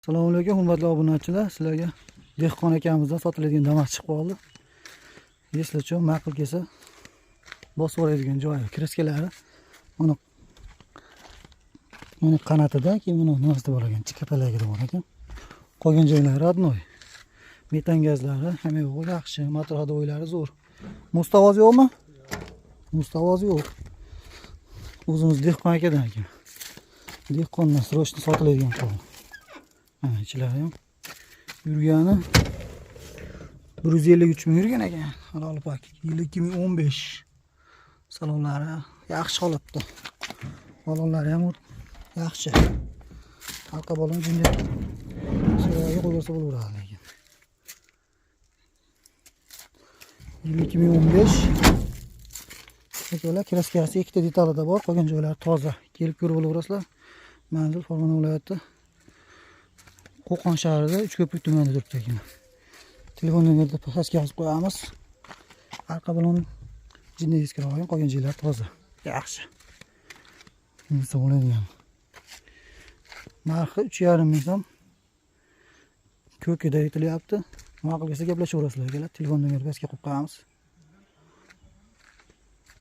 Assalomu alaykum hurmatli obunachilar. Sizlarga dehqon akamizdan sotiladigan damas chiqib qoldi. Eslatchi ma'qul kelsa bosib oladigan joyi, kiriskalari mana qanotida, keyin mana nimasida bor ekan, chikapalagida bor ekan. Qolgan joylari odnoy. Metan gazlari ham yo'q, yaxshi, motor hadovoylari zo'r. Mustavoz yo'qmi? Mustavoz yo'q. O'zimiz dehqon akadan ekan. Dehqondan srochni sotiladigan qoldi. Mana ichlari ham yurgani 153 ming yurgan ekan. Halol pak. Yil 2015. Salonlari yaxshi holatda. Balonlari ham yaxshi. Arqa balon jindak. Sirayga qo'ysa bo'laveradi lekin. Yil 2015. Shekillar kraskasi ikkita detalida bor, qolgan joylari toza. Kelib ko'rib olaverasizlar. Manzil Farg'ona viloyati Qo'qon shahrida Uchko'prik tumanida turibdi ekan. Telefon nomerida pastga yozib qo'yamiz. Arqa balon jindak eskiroq, qolgan joylari toza. Yaxshi. Nima bo'ladigan. Narxi 3,5 ming so'm. Ko'kida aytilyapti. Ma'qul kelsa gaplashaverasizlar. Telefon nomerida pastga qo'yib qo'yamiz.